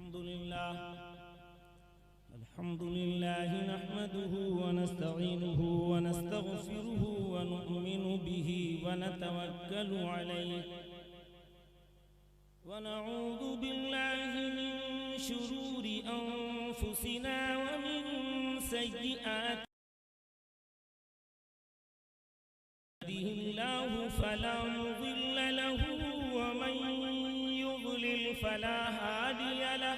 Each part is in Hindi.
अल्हम्दुलिल्लाह नहमदुहु व नस्तईनुहु व नस्तगफिरुहु व नु'मिनु बिही व नतवक्कलु अलैहि व नऊज़ु बिल्लाहि मिन शुरूरि अंफुसिना व मिन सय्यिआति यहदिहिल्लाहु फला मुदिल्ल लहु व मन युद्लिल फला हादिय लहु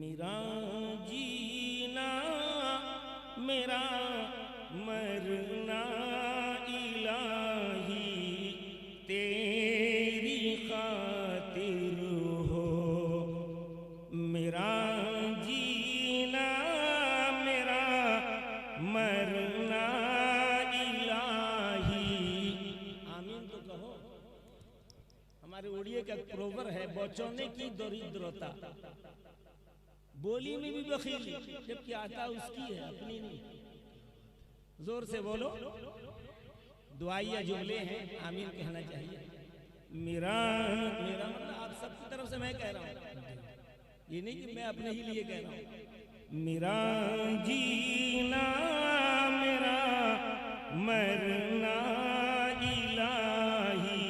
मेरा जीना मेरा मरना इलाही तेरी खातिर हो. मेरा जीना मेरा मरना इलाही. आमीन तो कहो. हमारे उड़िया का प्रोवर है बचौने की दरिद्रता. बोली में भी बखीली जबकि आता उसकी है अपनी नहीं. जोर से बोलो. दुआइया जुमले हैं आमीन कहना चाहिए. मेरा मेरा मतलब आप सबकी तरफ से मैं कह रहा हूँ. ये नहीं कि मैं अपने ही लिए कह रहा हूँ. मेरा जीना मेरा मरना इलाही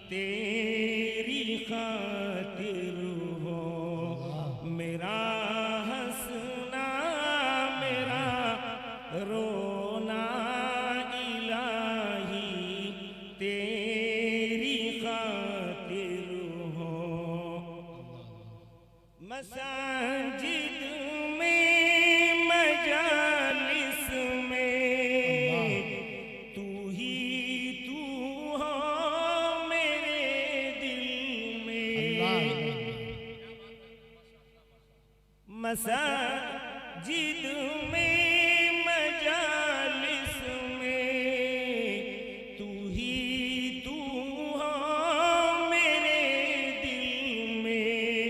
तेरी खातिर हो. मेरा हंसना मेरा रोना इलाही तेरी खातिर हो. मसाजिद में मजालिस में तू ही तू हो मेरे दिल में. मसाजिद में मजालिस में तू ही तू हो मेरे दिल में.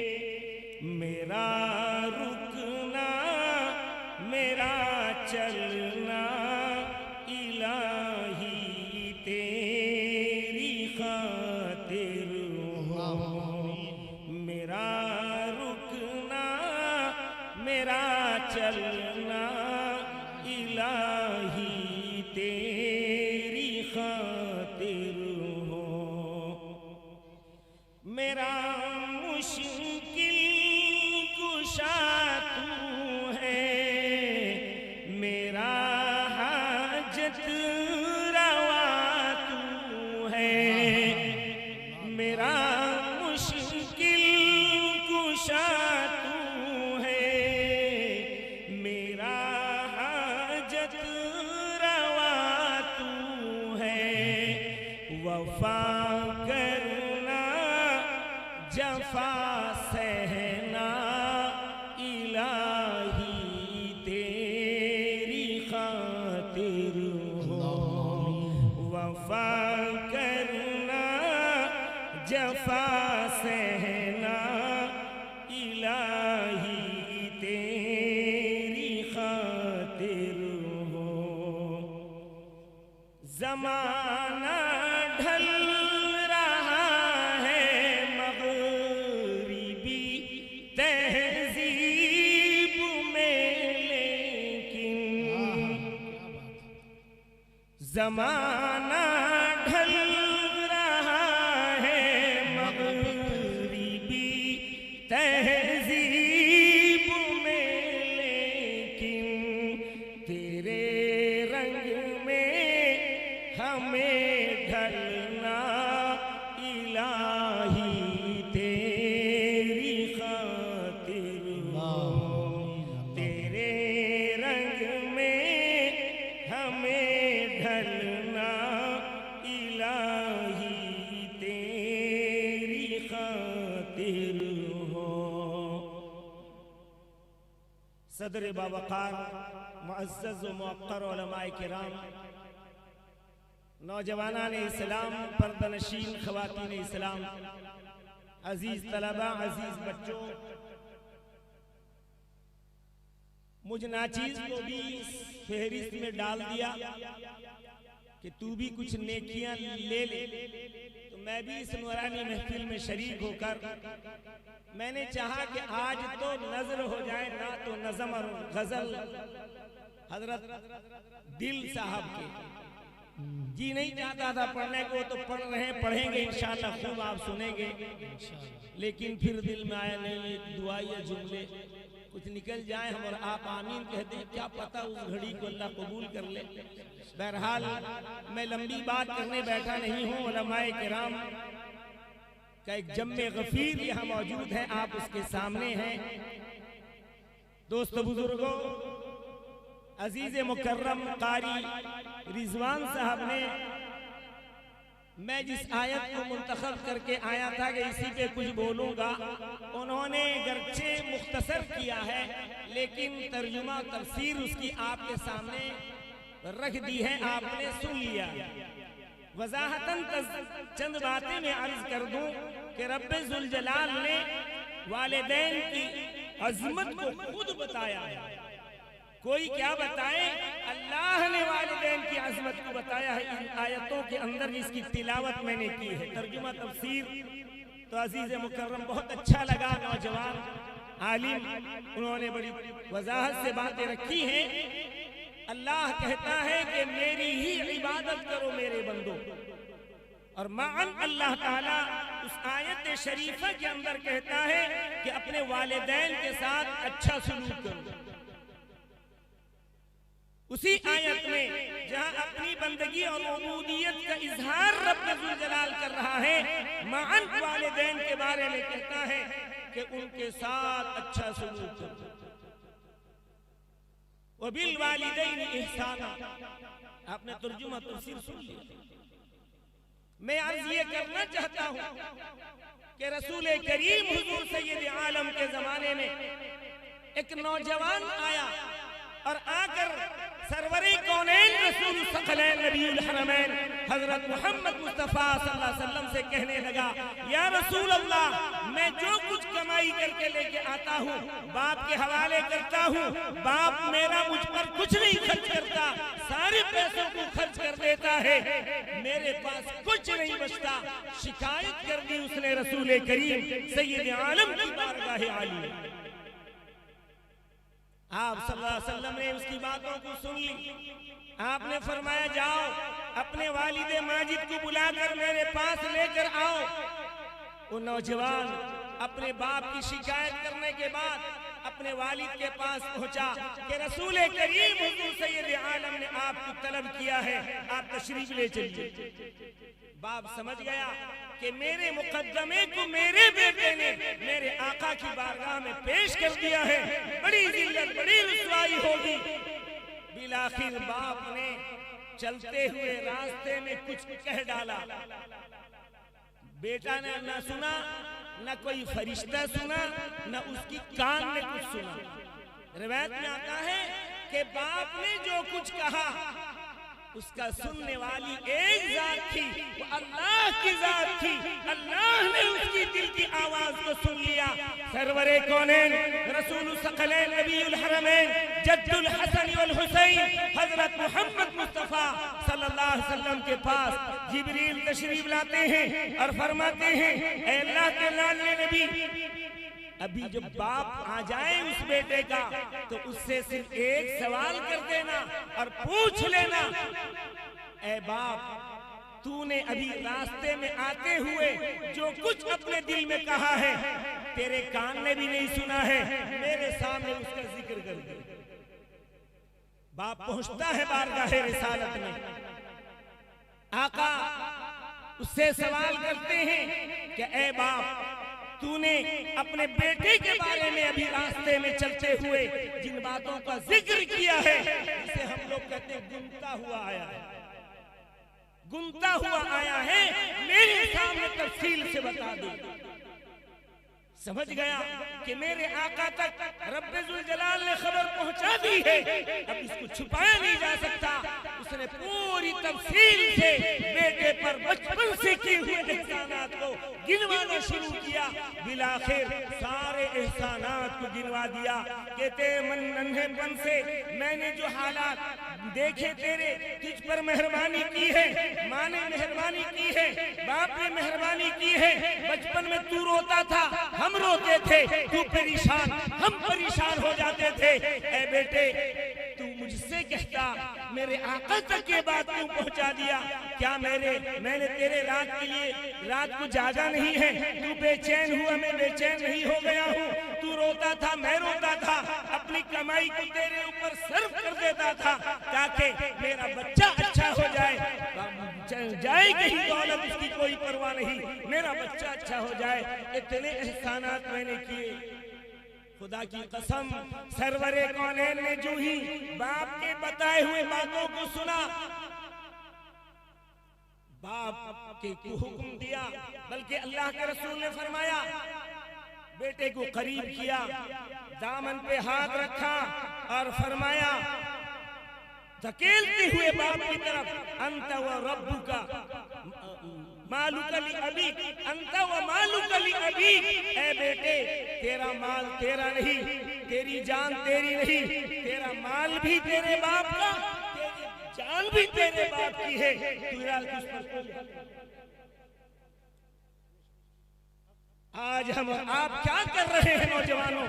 मेरा रुकना मेरा चलना इलाही तेरी खातिर हो. मेरा रुकना मेरा चलना इलाही तेरी खातिर हो. मेरा मुश्किल कुशा तू है मेरा हाजत रवा तू है. वफा करना जफा सहना इलाही तेरी खातिर हो। वफा करना जफा सहना इलाही तेरी खातिर हो। ज़माना ढल रहा है मग़रिबी तहज़ीब में, लेकिन ज़माना ढल रहा है मग़रिबी तहज़ीब में, लेकिन तेरे रंग में हमें ढलना इलाही तेरी खातिर हो। तेरे रंग में हमें ढलना इलाही तेरी खातिर हो। सदर बावकार मुअज़्ज़ज़ व मुअक्कर उलमाए किराम, नौजवानान इस्लाम, पर्दनशीन ख़वातीन इस्लाम, अजीज तलबा, अजीज बच्चों, मुझ नाचीज को भी फहरिस्त में डाल दिया कि तू भी कुछ नेकियां ले ले। तो मैं भी इस नूरानी महफिल में शरीक होकर मैंने चाहा कि आज तो नजर हो जाए ना तो नज़म और गजल हजरत दिल साहब के। जी नहीं चाहता था पढ़ने को, तो पढ़ रहे हैं, पढ़ेंगे इंशाअल्लाह, खूब आप सुनेंगे। लेकिन फिर दिल में आया नहीं, दुआ या जुमले कुछ निकल जाए हम और आप आमीन कहते हैं, क्या पता उस घड़ी को अल्लाह कबूल कर ले। बहरहाल मैं लंबी बात करने बैठा नहीं हूँ। उलमाए किराम का एक जम्मे गफीर यहाँ मौजूद है, आप उसके सामने हैं। दोस्तों बुजुर्गों, अजीज मुकर्रम कारी रिजवान साहब ने, मैं जिस आयत को मुंतखब करके आया था कि इसी पे कुछ बोलूंगा, उन्होंने गर्चे मुख्तसर किया है, लेकिन तर्जुमा तफसीर उसकी आपके सामने रख दी है, आपने सुन लिया। वजाहतन चंद बातें मैं अर्ज कर दूं कि रब्बे जुल जलाल ने वालिदैन की अजमत को खुद बताया है। कोई क्या बताए, अल्लाह ने वालिदैन की अजमत को बताया है इन आयतों के अंदर, जिसकी तिलावत मैंने की है। तर्जुमा तफसीर तो अजीज मुकर्रम बहुत अच्छा लगा, नौजवान आलिम, उन्होंने बड़ी वजाहत से बातें रखी हैं। अल्लाह कहता है कि मेरी ही इबादत करो मेरे बंदो, और माअन अल्लाह ताला उस आयत शरीफा के अंदर कहता है कि अपने वालिदैन के साथ अच्छा सलूक करो। उसी आयत में जहां अपनी बंदगी और उबूदियत का इजहार रब्बुल जलाल कर रहा है, माअन वालिदैन के बारे में कहता है कि उनके साथ अच्छा सलूक करो। वबिल वालिदैन इहसाना, आपने तर्जुमा तफसीर सुन लिया। मैं अर्ज ये करना चाहता हूं कि रसूल करीम हुजूर सैयद आलम के जमाने में एक नौजवान आया और आकर सरवरे कौनैन रसूल सकलैन नबीउल हरमैन हजरत मोहम्मद मुस्तफा सल्लल्लाहु अलैहि वसल्लम से कहने लगा, या रसूल अल्लाह, मैं जो कुछ कमाई करके लेके आता हूँ बाप के हवाले करता हूँ, बाप मेरा मुझ पर कुछ नहीं खर्च करता, सारे पैसों को खर्च कर देता है, मेरे पास कुछ नहीं बचता। शिकायत कर दी उसने रसूल करीम सैयद आलम की बारगाह आली। आप सल्लल्लाहु अलैहि वसल्लम ने उसकी बातों को सुन ली। आपने फरमाया, जाओ अपने वालिदे माजिद को बुलाकर मेरे पास लेकर आओ। वो नौजवान अपने बाप की शिकायत करने के बाद अपने वालिद के पास पहुंचा कि रसूल करीम हुजूर सैयद आलम ने आपको तलब किया है, आप तशरीफ ले चलिए। बाप समझ गया कि मेरे मुकद्दमे को मेरे बेटे ने मेरे आका की बारगाह में पेश कर दिया है, बड़ी जिल्लत, बड़ी रुसवाई होगी। बिलाखिर बाप ने चलते हुए रास्ते में कुछ कह डाला। बेटा ने न सुना, न कोई फरिश्ता सुना, न उसकी कान ने कुछ सुना। रिवायत में आता है कि बाप ने जो कुछ कहा उसका सुनने वाली एक जात थी, वो अल्लाह की जात थी। अल्लाह ने उसकी दिल की आवाज को सुन लिया। सरवरे कौनैन रसूल सकलैन नबीउल हरमैन जद्दुल हसन वल हुसैन हजरत मोहम्मद मुस्तफा सल्लल्लाहु अलैहि वसल्लम के पास जिब्रील तशरीफ लाते हैं और फरमाते हैं, ऐ अल्लाह के लाडले नबी, अभी जब बाप आ जाए उस बेटे का तो उससे सिर्फ एक सवाल कर देना और पूछ लेना, ऐ बाप, तूने अभी रास्ते में आते हुए जो कुछ अपने दिल में कहा है तेरे कान ने भी नहीं सुना है, मेरे सामने उसका जिक्र कर दे। बाप पहुंचता है बारगाहे रिसालत में। आका उससे सवाल करते हैं कि ऐ बाप, तूने अपने बेटे के बारे में अभी रास्ते में चलते हुए जिन बातों का जिक्र किया है, जिसे हम लोग कहते हैं गुनता हुआ आया है, गुनता हुआ आया है, मेरे सामने तफसील से बता दो। समझ गया कि मेरे आका तक रब्बे जुल जलाल ने खबर पहुंचा दी है, अब इसको छुपाया नहीं जा सकता। उसने पूरी तफसील से बेटे पर बचपन से किए हुए एहसानात को गिनवाना शुरू किया। बिलाखिर सारे एहसानात को गिनवा दिया कि तेरे मन नन्हेपन से मैंने जो हालात देखे तेरे, तुझ पर मेहरबानी की है, माँ ने मेहरबानी की है, बाप ने मेहरबानी की है। बचपन में तू रोता था, हम रोते थे, तू परेशान, हम परेशान हो जाते थे। ऐ बेटे, तू मुझसे कहता, मेरे आका तक ये बात क्यों पहुंचा दिया? क्या मैंने तेरे रात के लिए रात को जागा नहीं है? तू बेचैन हुआ, मैं बेचैन नहीं हो गया हूँ। तू रोता था, मैं रोता था, अपनी कमाई को तेरे ऊपर सर्व कर देता था ताकि मेरा बच्चा अच्छा हो जाए। जाए कहीं दौलत उसकी कोई परवाह नहीं, मेरा बच्चा अच्छा हो जाए। इतने एहसानात मैंने किए। खुदा की कसम, सरवरे कौनैन ने जो ही बाप के बताए हुए बातों को सुना, बाप के हुक्म दिया, बल्कि अल्लाह के रसूल ने फरमाया, बेटे को करीब किया, दामन पे हाथ रखा और फरमाया धकेलते हुए बाप की तरफ, अंत व रब्बुका मालुका लि अबीक, अंत व मालुका लि अबीक। ऐ बेटे, तेरा माल तेरा नहीं, तेरी जान तेरी नहीं, तेरा माल भी तेरे बाप का, तेरी जान भी तेरे बाप की है। आज हम आप क्या कर रहे हैं नौजवानों,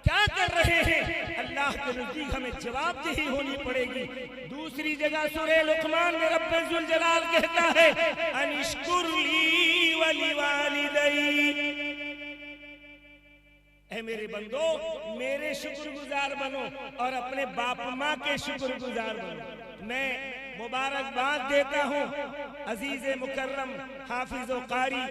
क्या कर रहे हैं? अल्लाह के नज़दीक हमें जवाबदेही होनी पड़ेगी। दूसरी जगह सूरह लुक़मान में रब्बे जुल जलाल कहता है, अनिश्कुर ली वली वालिदै, ऐ मेरे बंदो, मेरे शुक्रगुजार बनो और अपने बाप माँ के शुक्रगुजार बनो। मैं मुबारकबाद देता हूँ अजीज मुकर्रम हाफिज व कारी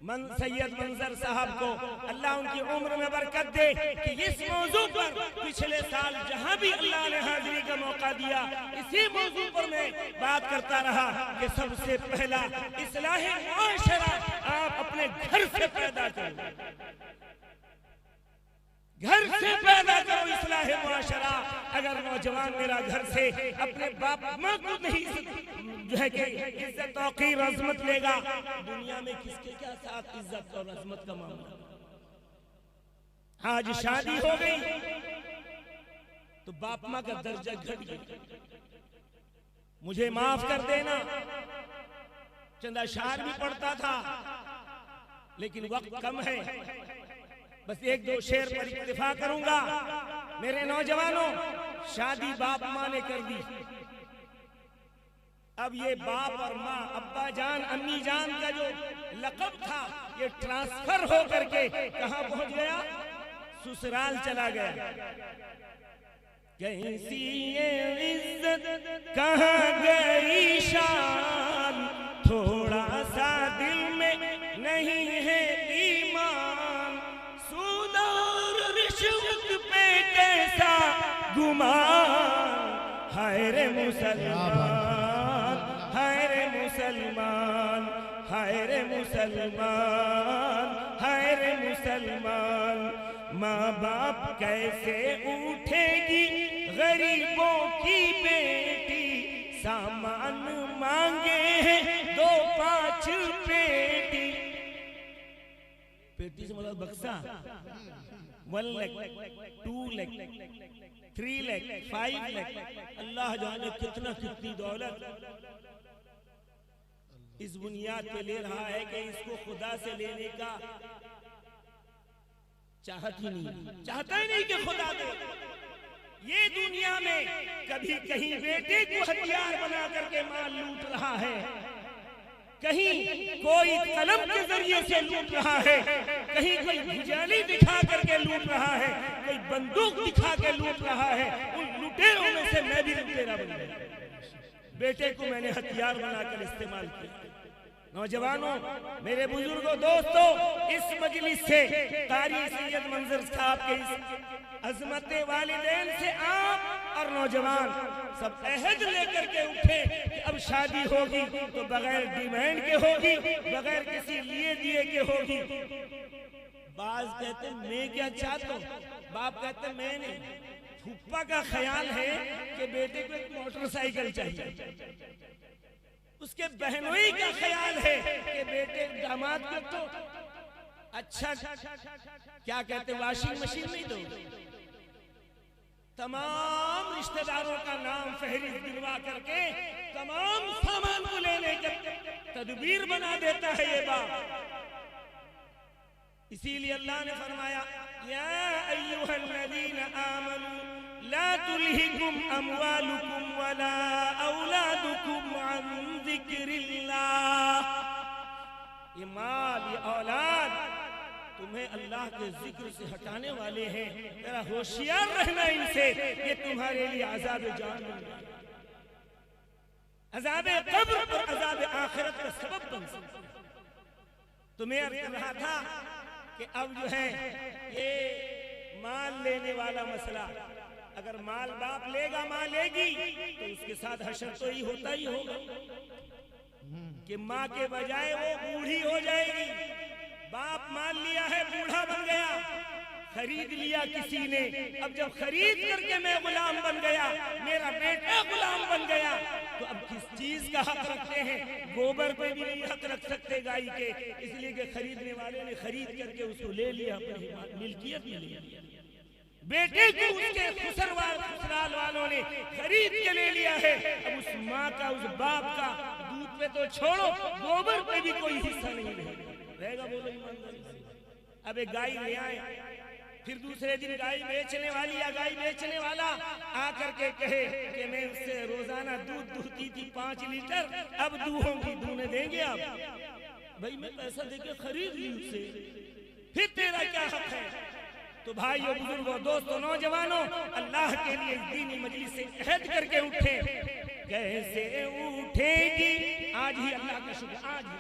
सैयद मंजर साहब को, अल्लाह उनकी उम्र में बरकत दे कि इस मौजू पर पिछले साल जहां भी अल्लाह ने हाजिरी का मौका दिया, इसी मौजू पर मैं बात करता रहा कि सबसे पहला इस्लाह मुआशरा आप अपने घर से पैदा करो, घर से पैदा करो इस्लाह मुआशरा। अगर नौजवान मेरा घर से अपने बाप माँ को नहीं जो है कि इज्जत तौकीर अजमत लेगा, दुनिया में किसके क्या साथ इज्जत और अजमत का मामला। आज शादी हो गई तो बाप माँ का दर्जा घट गया। मुझे माफ कर देना, चंद अशार भी पढ़ता था लेकिन वक्त कम है, बस एक दो शेर पर इक्तिफा करूंगा। मेरे नौजवानों, शादी बाप माँ ने कर दी, अब ये बाप और माँ, अब्बा जान अम्मी जान का जो लक़ब था ये ट्रांसफर हो करके कहाँ पहुंच गया? ससुराल चला गया। कैसी ये इज्जत कहाँ गई शान, थोड़ा सा दिल में नहीं है ईमान, सूद और रिश्वत पे कैसा गुमान, हाय हाय रे मुसलमान, हाय रे मुसलमान, हाय रे मुसलमान, हाय रे मुसलमान। माँ बाप कैसे उठेगी गरीबों की बेटी, सामान मांगे हैं 2-5 पेटी। पेटी से मतलब बक्सा। 1 लाख, 2 लाख, 3 लाख, 5 लाख, अल्लाह जाने कितना कितनी दौलत इस बुनियाद पे ले रहा है कि इसको खुदा से लेने का चाहत ही नहीं, चाहता ही नहीं कि खुदा दे। ये दुनिया में कभी कहीं बेटे को हथियार बना करके माल लूट रहा है, कहीं कोई कलम के जरिए से लूट रहा है, कहीं कोई भुजाली दिखा करके लूट रहा है, कोई बंदूक दिखा के लूट रहा है। उन लुटेरों में से मैं भी लुटेरा बन गया। बेटे को मैंने हथियार बनाकर इस्तेमाल किया। नौजवानों, मेरे बुजुर्गों, दोस्तों, इस मजलिस से कारी सैयद मंजर साहब के इस अजमत वालिदैन से आप और नौजवान सब अहद लेकर के उठे कि अब शादी होगी तो बगैर डिमांड के होगी, बगैर किसी लिए दिए के होगी। बाज कहते मैं क्या चाहता हूँ, बाप कहते मैं नहीं। फूफा का ख्याल है कि बेटे को एक मोटरसाइकिल चाहिए, उसके बहनोई का ख्याल है कि बेटे दामाद को तो अच्छा क्या कहते वॉशिंग मशीन नहीं दो। तमाम रिश्तेदारों का नाम फहरिस्त दिलवा करके तमाम सामान को लेने का तदबीर बना देता है ये बाप। इसीलिए अल्लाह ने फरमाया, या अय्युहल्लज़ीना आमनू ला तुल्हिकुम अमवालुकुम वला औलादुकुम अन ज़िक्रिल्लाह। ये माल, ये औलाद तुम्हें अल्लाह के जिक्र से हटाने वाले हैं, जरा होशियार रहना इनसे। ये तुम्हारे लिए अज़ाब जान बन जाए, अज़ाब कब्र और अज़ाब आखिरत का सबब बन सकता है। तो मैं अर्ज़ कर रहा था कि अब जो है ये माल लेने वाला मसला, अगर माल बाप लेगा, माँ लेगी, तो उसके साथ हशर तो ही होता ही होगा कि माँ के बजाय वो बूढ़ी हो जाएगी। बाप माल लिया है, बूढ़ा बन गया, खरीद लिया किसी ने। अब जब खरीद करके मैं गुलाम बन गया, मेरा बेटा गुलाम बन गया, तो अब किस चीज का हक रखते हैं? गोबर पे भी नहीं हक रख सकते गाय के, इसलिए कि खरीदने वाले ने खरीद करके उसको ले लिया, अपनी मिल्कियत में ले लिया। बेटे को उसके ससुराल वालों ने खरीद के ले लिया है। अब उस माँ का, उस बाप का दूध पे तो छोड़ो, गोबर पे भी कोई हिस्सा नहीं रहेगा। बोलो ईमानदारी से। अब एक गाय ले आए, फिर दूसरे दिन गाय बेचने वाली या गाय बेचने वाला आकर के कहे कि मैं उससे रोजाना दूध दूहती थी 5 लीटर, अब दूहोंगी, दूने देंगे आप? भाई मैं पैसा देके खरीद ली उससे, फिर तेरा क्या हक है? तो भाइयों, बुजुर्गों, दोस्तों, नौजवानों, अल्लाह के लिए इस दीनी मजलिस से अहद करके उठे। कैसे उठेगी? आज ही अल्लाह का शुक्र, आज ही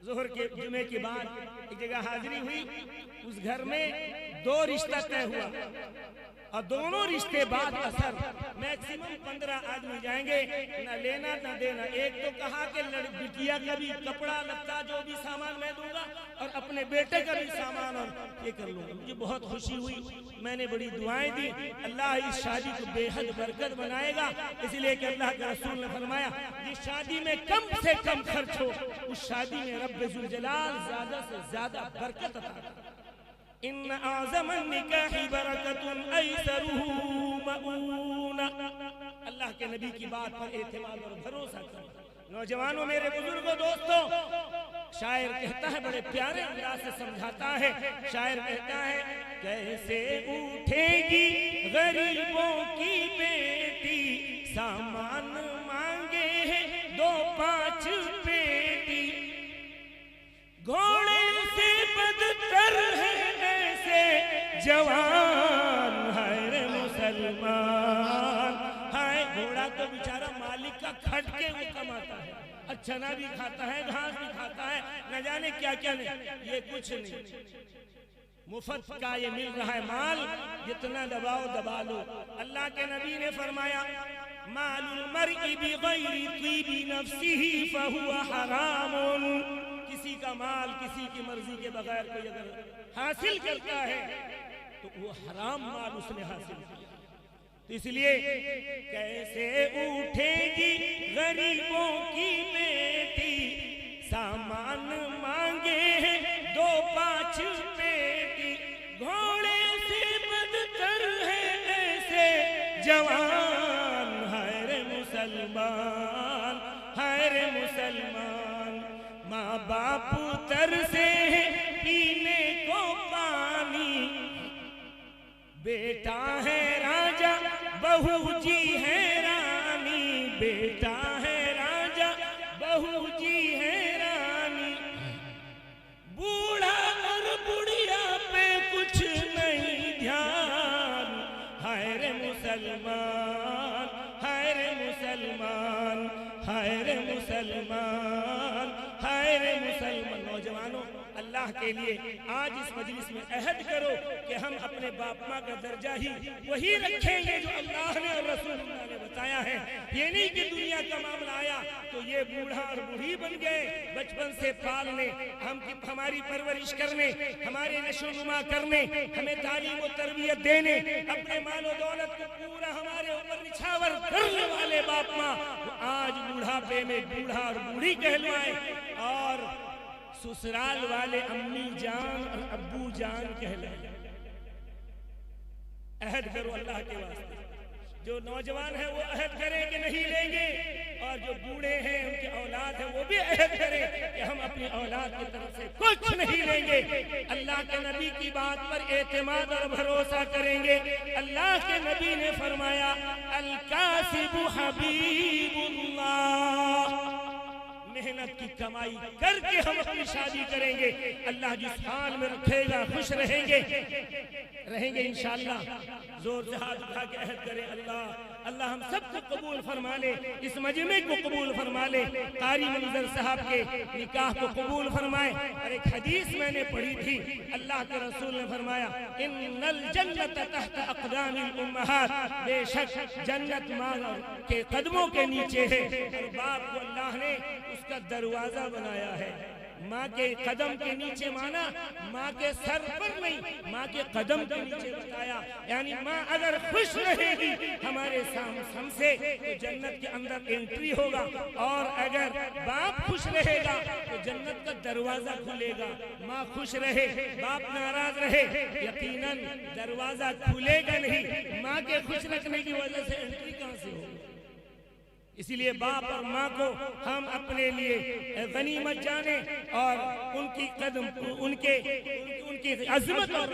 जोहर के जुमे के बाद एक जगह हाजिरी हुई, उस घर में 2 रिश्ता तय हुआ और दोनों रिश्ते बाद असर मैक्सिमम 15 आदमी जाएंगे, ना लेना ना देना। एक तो कहा कि बिटिया का भी कपड़ा लत्ता जो भी सामान मैं दूंगा और अपने बेटे का भी सामान और ये कर लूंगा। मुझे बहुत खुशी हुई, मैंने बड़ी दुआएं दी। अल्लाह इस शादी को बेहद बरकत बनाएगा, इसलिए कि अल्लाह के रसूल ने फरमाया, जिस शादी में कम से कम खर्च हो, उस शादी में रब्ब जुल जलाल ज्यादा से ज्यादा बरकत अता करे। इन आज़मन निकाही बरकतुन ऐसरुहु मऊना। अल्लाह के नबी की बात पर एतमाद और भरोसा करो। नौजवानों, मेरे बुजुर्गों, दोस्तों, शायर कहता है, बड़े प्यारे अंदाज से समझाता है। शायर कहता है, कैसे उठेगी गरीबों की बेटी, सामान मांगे हैं 2-5 पेटी, घोड़े से बदतर है जवान, हाय रे मुसलमान, हाय। घोड़ा तो बेचारा मालिक का खट के वो कमाता है, अच्छा ना भी खाता है, घास भी खाता है, न जाने क्या क्या नहीं। ये कुछ नहीं, मुफ्त का ये मिल रहा है माल, जितना दबाओ दबा लो। अल्लाह के नबी ने फरमाया, मालुल मर्इ बिगैरि तीबि नफ्सिही फहुवा हरामुन। किसी का माल किसी की मर्जी के बगैर कोई अगर हासिल करता है तो वो हराम माल उसने हासिल किया। तो इसलिए कैसे उठेगी गरीबों की बेटी, सामान मांगे है 2-5 पेटी, घोड़े से बदतर है ऐसे जवान। हाय रे मुसलमान, हाय रे मुसलमान, माँ बाप तरसे है पीने को पानी, बेटा है राजा बहू जी है रानी, बेटा है राजा बहू जी है रानी, बूढ़ा और बुढ़िया पे कुछ नहीं ध्यान। हाय रे मुसलमान, हाय रे मुसलमान, हाय रे मुसलमान, हाय रे मुसलमान। नौजवानों, अल्लाह के लिए आज इस मजलिस में अहद करो कि हम अपने बाप माँ का दर्जा ही वही रखेंगे जो अल्लाह ने और रसूलुल्लाह ने बताया है। ये नहीं कि दुनिया का मामला आया तो ये बूढ़ा और बूढ़ी बन गए, बचपन से पालने, हमारी परवरिश करने, हमारे नशोनुमा करने, हमें तालीम और तरबियत देने, अपने मालो दौलत को पूरा हमारे ऊपर निछावर करने वाले बाप माँ आज बुढ़ापे में बूढ़ा और बूढ़ी कहलवाए और ससुराल वाले अम्मी जान और अब्बू जान कहलाए। अहद करो अल्लाह के वास्ते। जो नौजवान है वो अहद करें कि नहीं लेंगे, और जो बूढ़े हैं उनकी औलाद है वो भी अहद करें कि हम अपनी औलाद की तरफ से कुछ नहीं लेंगे। अल्लाह के नबी की बात पर एतमाद और भरोसा करेंगे। अल्लाह के नबी ने फरमाया अल कासिबु हबीबुल्लाह, मेहनत की कमाई करके हम अपनी शादी करेंगे। अल्लाह जिस हाल में रखेगा खुश रहेंगे, रहेंगे इंशाअल्लाह। जोर से हाथ उठा के अहद करें अल्लाह अल्लाह हम सबको कबूल फरमा ले, इस मजमे को कबूल फरमा ले, कारी मंजर साहब के निकाह को कबूल फरमाए। और एक हदीस मैंने पढ़ी थी, अल्लाह के रसूल ने फरमाया इन्नल जन्नत तहत अक़दामिल उम्महात, बेशक जन्नत माँ के कदमों के नीचे है। और बाप को अल्लाह ने उसका दरवाजा बनाया है। माँ के कदम के नीचे माना माँ के सर पर नहीं, माँ के कदम के नीचे बताया। यानी माँ अगर खुश रहेगी हमारे हमसे तो जन्नत के अंदर एंट्री होगा, और अगर बाप खुश रहेगा तो जन्नत का दरवाजा खुलेगा। माँ खुश रहे बाप नाराज रहे यकीनन दरवाजा खुलेगा नहीं। माँ के खुश रखने की वजह से एंट्री कहाँ से होगी? इसीलिए बाप और माँ को हम अपने लिए गनीमत जाने और उनकी कदम उनकी अज़मत और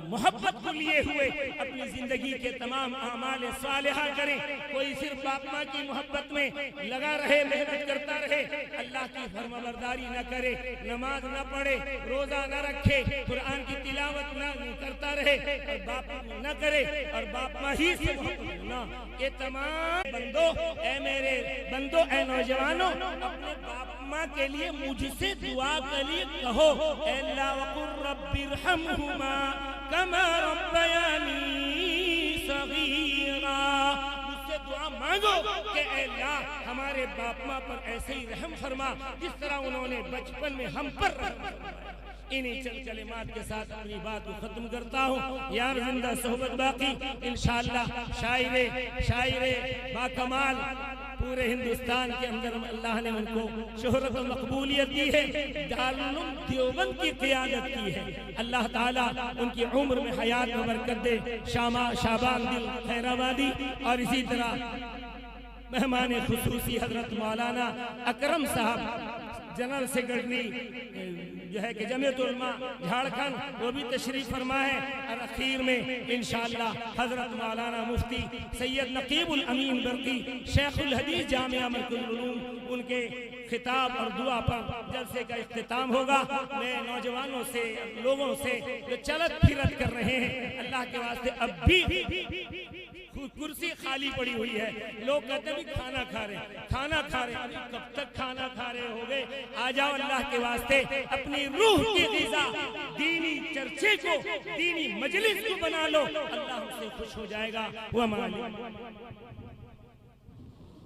मोहब्बत को लिए हुए अपनी जिंदगी के तमाम आमाल सालिहा करें। कोई सिर्फ बाप माँ की मोहब्बत में लगा रहे, मेहनत करता रहे, अल्लाह की फरमाबरदारी न करे, नमाज न पढ़े, रोजा न रखे, कुरान की तिलावत न करता रहे और बाप न करे और बाप माँ ही से मोहब्बत ना। ये तमाम बंदो, ऐ मेरे बंदो, ऐ नौजवानों, अपने बाप माँ के लिए मुझसे दुआ के लिए कहो अल्लाह वक़ुर रब्बिरहमहुमा कमा रब्बयानी सगीरा। मुझसे दुआ मांगो कि अल्लाह हमारे बाप माँ पर ऐसे ही रहम फरमा जिस तरह उन्होंने बचपन में हम पर रहम फरमाया। इन्हीं चंद कलिमात के साथ अपनी बात को खत्म करता हूँ। यार जिंदा सोहबत बाकी इंशाअल्लाह। शायरे बाकमाल पूरे हिंदुस्तान के अंदर अल्लाह ने उनको शोहरत और मकबूलियत दी है। दारुल देवबंद की क़ियादत की है। अल्लाह ताला उनकी उम्र में हयात में बरकत दे। शाबान दिल खैराबादी और इसी तरह मेहमान खुसूसी हजरत मौलाना अकरम साहब जनरल सेक्रेटरी जो है कि जमीयत उलमा झारखंड, वो भी तशरीफ फरमा है। और अखीर में इंशाअल्लाह हजरत मौलाना मुफ्ती सैयद नकीबुल अमीन बरकी शेखुल हदीस जामिया मरकुल उलूम, उनके खिताब और दुआ पर जलसे का इख्तिताम होगा। मैं नौजवानों से, लोगों से जो चलत फिरत कर रहे हैं, अल्लाह के वास्ते अब भी कुर्सी खाली पड़ी हुई है। लोग कहते हैं खाना खा रहे, खाना खा रहे, अरे कब तक खाना खा रहे होगे? आ जाओ अल्लाह के वास्ते, अपनी रूह की ग़िज़ा दीनी चर्चे को, दीनी मजलिस को बना लो, अल्लाह हमसे खुश हो जाएगा। वो हमारे